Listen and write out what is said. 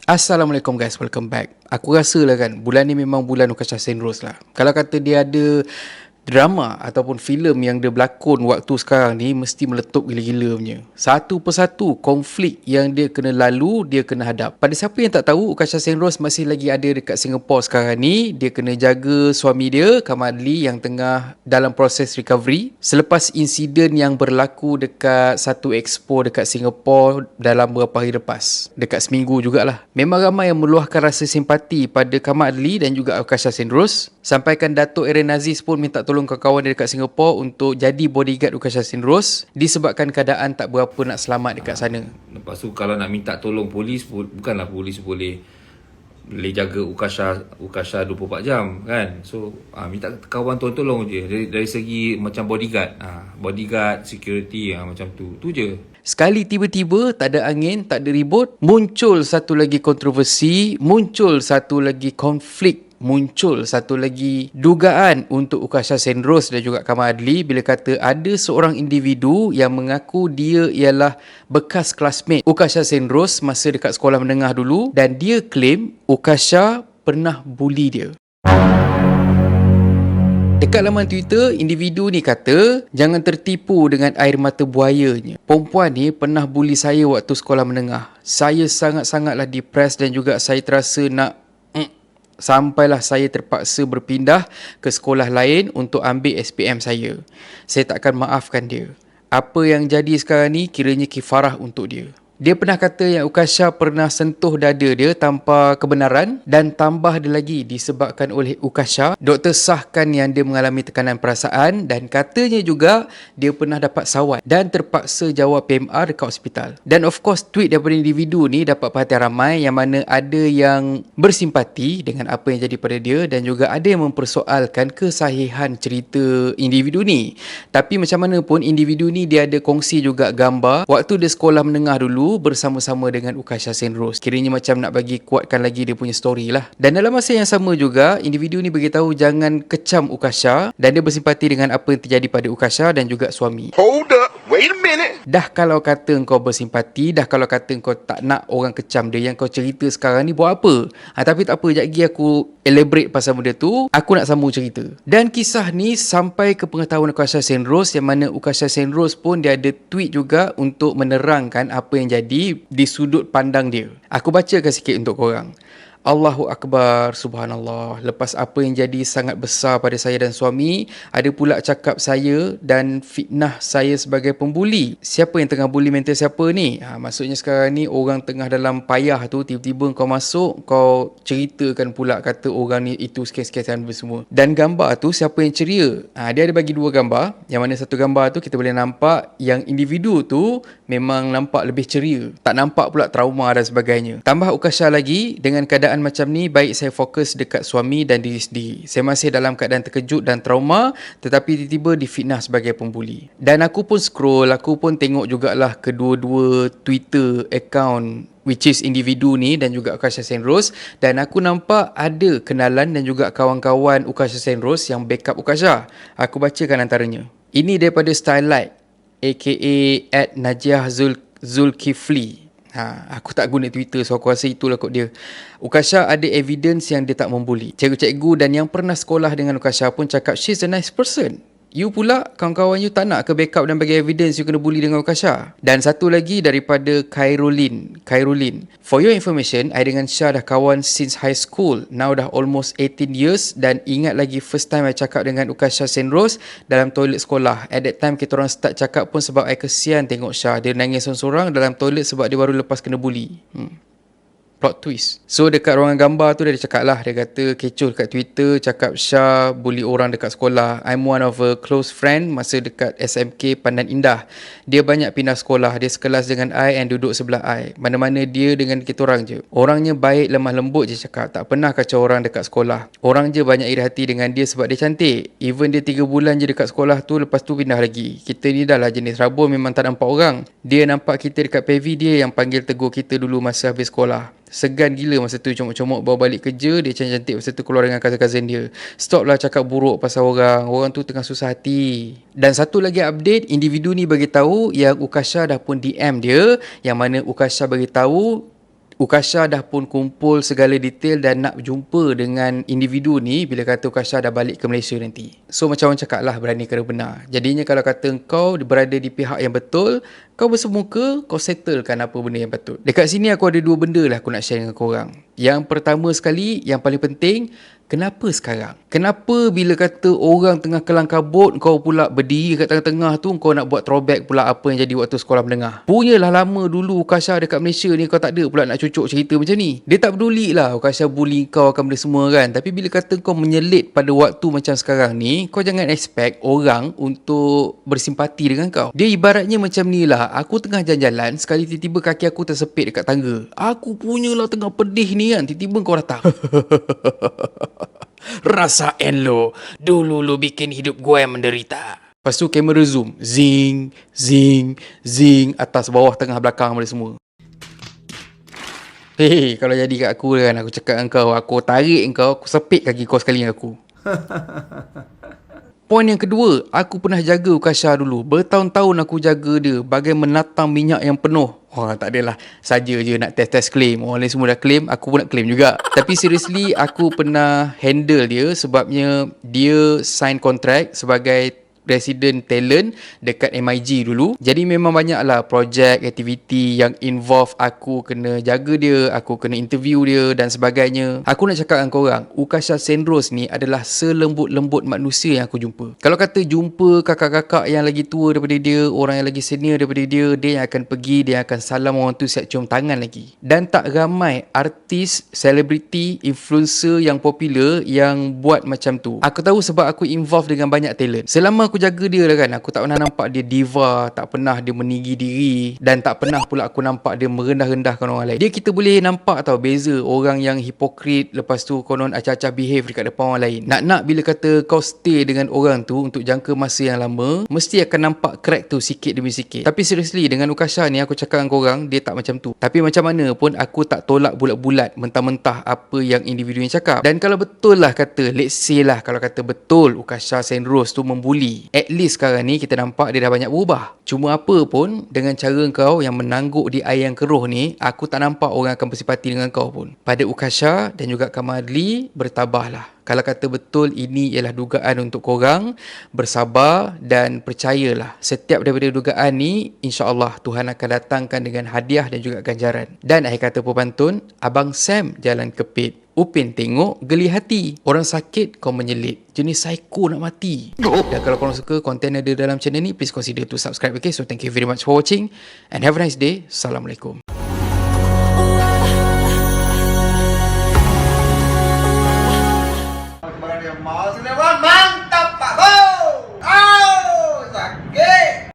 Assalamualaikum guys, welcome back. Aku rasa lah kan, bulan ni memang bulan Ukasha Senrose lah. Kalau kata dia ada drama ataupun filem yang dia berlakon waktu sekarang ni, mesti meletup gila-gila punya. Satu persatu konflik yang dia kena lalu, dia kena hadap. Pada siapa yang tak tahu, Ukasha Senrose masih lagi ada dekat Singapore sekarang ni. Dia kena jaga suami dia, Kamal Adli, yang tengah dalam proses recovery. Selepas insiden yang berlaku dekat satu expo dekat Singapore dalam beberapa hari lepas. Dekat seminggu jugalah. Memang ramai yang meluahkan rasa simpati pada Kamal Adli dan juga Ukasha Senrose. Sampaikan Datuk Aaron Aziz pun minta tolong kawan-kawan dia dekat Singapore untuk jadi bodyguard Ukasha Senrose disebabkan keadaan tak berapa nak selamat dekat sana. Lepas tu kalau nak minta tolong polis, bukanlah polis boleh jaga Ukasha 24 jam kan. So minta kawan tolong je dari segi macam bodyguard security macam tu je. Sekali tiba-tiba tak ada angin, tak ada ribut, muncul satu lagi kontroversi, muncul satu lagi konflik, muncul satu lagi dugaan untuk Ukasha Senrose dan juga Kamal Adli bila kata ada seorang individu yang mengaku dia ialah bekas classmate Ukasha Senrose masa dekat sekolah menengah dulu dan dia claim Ukasha pernah bully dia. Dekat laman Twitter, individu ni kata, jangan tertipu dengan air mata buayanya. Perempuan ni pernah bully saya waktu sekolah menengah. Saya sangat-sangatlah depressed dan juga saya terasa nak sampailah saya terpaksa berpindah ke sekolah lain untuk ambil SPM saya. Saya takkan maafkan dia. Apa yang jadi sekarang ni kiranya kifarah untuk dia. Dia pernah kata yang Ukasha pernah sentuh dada dia tanpa kebenaran dan tambah dia lagi disebabkan oleh Ukasha. Doktor sahkan yang dia mengalami tekanan perasaan dan katanya juga dia pernah dapat sawat dan terpaksa jawab PMR dekat hospital. Dan of course tweet daripada individu ni dapat perhatian ramai yang mana ada yang bersimpati dengan apa yang jadi pada dia dan juga ada yang mempersoalkan kesahihan cerita individu ni. Tapi macam mana pun individu ni dia ada kongsi juga gambar waktu dia sekolah menengah dulu bersama-sama dengan Ukasha Senrose. Kiranya macam nak bagi kuatkan lagi dia punya story lah. Dan dalam masa yang sama juga, individu ni beritahu jangan kecam Ukasha dan dia bersimpati dengan apa yang terjadi pada Ukasha dan juga suami. Hold up, wait a minute. Dah kalau kata kau bersimpati, dah kalau kata kau tak nak orang kecam dia, yang kau cerita sekarang ni buat apa? Tapi tak apa, sekejap lagi aku elaborate pasal benda tu, aku nak sambung cerita. Dan kisah ni sampai ke pengetahuan Ukasha Senrose yang mana Ukasha Senrose pun dia ada tweet juga untuk menerangkan apa yang jadi di sudut pandang dia. Aku bacakan sikit untuk korang. Allahu Akbar, Subhanallah. Lepas apa yang jadi sangat besar pada saya dan suami, ada pula cakap saya dan fitnah saya sebagai pembuli. Siapa yang tengah bully mental siapa ni? Maksudnya sekarang ni orang tengah dalam payah tu, tiba-tiba kau masuk, kau ceritakan pula kata orang ni itu sekian-sekian semua. Dan gambar tu siapa yang ceria? Dia ada bagi dua gambar. Yang mana satu gambar tu kita boleh nampak yang individu tu memang nampak lebih ceria. Tak nampak pula trauma dan sebagainya. Tambah Ukasha lagi, dengan keadaan macam ni, baik saya fokus dekat suami dan diri sendiri. Saya masih dalam keadaan terkejut dan trauma, tetapi tiba-tiba difitnah sebagai pembuli. Dan aku pun scroll, aku pun tengok jugalah kedua-dua Twitter account which is individu ni dan juga Ukasha Senrose, dan aku nampak ada kenalan dan juga kawan-kawan Ukasha Senrose yang backup Ukasha. Aku bacakan antaranya. Ini daripada Starlight aka @Najiah Zulkifli. Aku tak guna Twitter, so aku rasa itulah kod dia. Ukasha ada evidence yang dia tak membuli. Cikgu-cikgu dan yang pernah sekolah dengan Ukasha pun cakap she's a nice person. You pula, kawan-kawan you tak nak ke backup dan bagi evidence you kena bully dengan Ukasha? Dan satu lagi daripada Khairulin. For your information, I dengan Syah dah kawan since high school. Now dah almost 18 years dan ingat lagi first time I cakap dengan Ukasha Senrose dalam toilet sekolah. At that time kita orang start cakap pun sebab I kesian tengok Syah. Dia nangis sorang-sorang dalam toilet sebab dia baru lepas kena bully. Plot twist. So dekat ruangan gambar tu dia cakap lah, dia kata kecoh dekat Twitter, cakap Syah bully orang dekat sekolah. I'm one of a close friend masa dekat SMK Pandan Indah. Dia banyak pindah sekolah, dia sekelas dengan I and duduk sebelah I. Mana-mana dia dengan kita orang je. Orangnya baik, lemah lembut je cakap, tak pernah kacau orang dekat sekolah. Orang je banyak iri hati dengan dia sebab dia cantik. Even dia 3 bulan je dekat sekolah tu, lepas tu pindah lagi. Kita ni dah lah jenis rabun, memang tak nampak orang. Dia nampak kita dekat PV, dia yang panggil tegur kita dulu masa habis sekolah. Segan gila masa tu, comok-comok bawa balik kerja, dia cantik masa tu keluar dengan cousin-cousin dia. Stop lah cakap buruk pasal orang tu tengah susah hati. Dan satu lagi update, individu ni bagi tahu yang Ukasha dah pun DM dia, yang mana Ukasha bagi tahu Ukasha dah pun kumpul segala detail dan nak jumpa dengan individu ni bila kata Ukasha dah balik ke Malaysia nanti. So macam orang cakap lah, berani kena benar. Jadinya kalau kata kau berada di pihak yang betul, kau bersemuka, kau settlekan apa benda yang patut. Dekat sini aku ada 2 benda lah aku nak share dengan korang. Yang pertama sekali, yang paling penting, kenapa sekarang? Kenapa bila kata orang tengah kelang kabut, kau pula berdiri kat tengah-tengah tu, kau nak buat throwback pula apa yang jadi waktu sekolah menengah? Punyalah lama dulu Ukasha dekat Malaysia ni kau tak ada pula nak cucuk cerita macam ni. Dia tak peduli lah Ukasha bully kau akan benda semua kan. Tapi bila kata kau menyelit pada waktu macam sekarang ni, kau jangan expect orang untuk bersimpati dengan kau. Dia ibaratnya macam ni lah, aku tengah jalan-jalan, sekali tiba-tiba kaki aku tersepit dekat tangga. Aku punyalah tengah pedih ni kan, tiba-tiba kau datang. Rasain lo, dulu lo bikin hidup gue yang menderita. Lepas tu kamera zoom, zing, zing, zing, atas, bawah, tengah, belakang, benda semua. Hei, kalau jadi kat aku kan, aku cakap dengan kau, aku tarik kau, aku sepit kaki kau sekali dengan aku. Poin yang kedua, aku pernah jaga Ukasha dulu. Bertahun-tahun aku jaga dia bagai menatang minyak yang penuh. Tak adalah, saja je nak test-test claim. Orang lain semua dah claim, aku pun nak claim juga. Tapi seriously, aku pernah handle dia sebabnya dia sign contract sebagai resident talent dekat MIG dulu. Jadi memang banyaklah projek, aktiviti yang involve aku kena jaga dia, aku kena interview dia dan sebagainya. Aku nak cakap dengan korang, Ukasha Senros ni adalah selembut-lembut manusia yang aku jumpa. Kalau kata jumpa kakak-kakak yang lagi tua daripada dia, orang yang lagi senior daripada dia, dia yang akan pergi, dia akan salam orang tu siap cium tangan lagi. Dan tak ramai artis, selebriti, influencer yang popular yang buat macam tu. Aku tahu sebab aku involve dengan banyak talent. Selama aku jaga dia lah kan, aku tak pernah nampak dia diva, tak pernah dia meninggi diri, dan tak pernah pula aku nampak dia merendah-rendahkan orang lain. Dia, kita boleh nampak tau beza orang yang hipokrit, lepas tu konon acah-acah behave dekat depan orang lain. Nak bila kata kau stay dengan orang tu untuk jangka masa yang lama, mesti akan nampak crack tu sikit demi sikit. Tapi seriously, dengan Ukasha ni aku cakap dengan korang, dia tak macam tu. Tapi macam mana pun aku tak tolak bulat-bulat mentah-mentah apa yang individu yang cakap. Dan kalau betul lah kata, let's say lah kalau kata betul Ukasha Senros tu membuli, at least sekarang ni kita nampak dia dah banyak berubah. Cuma apa pun, dengan cara kau yang menangguk di air yang keruh ni, aku tak nampak orang akan bersipati dengan kau pun. Pada Ukasha dan juga Kamarli, bertabahlah. Kalau kata betul ini ialah dugaan untuk korang, bersabar dan percayalah. Setiap daripada dugaan ni, insya-Allah Tuhan akan datangkan dengan hadiah dan juga ganjaran. Dan akhir kata pepantun, Abang Sam jalan kepit, Upin tengok geli hati. Orang sakit kau menyelit, jenis psycho nak mati. Dan kalau korang suka konten ada dalam channel ni, please consider to subscribe. Okay, so thank you very much for watching and have a nice day. Assalamualaikum.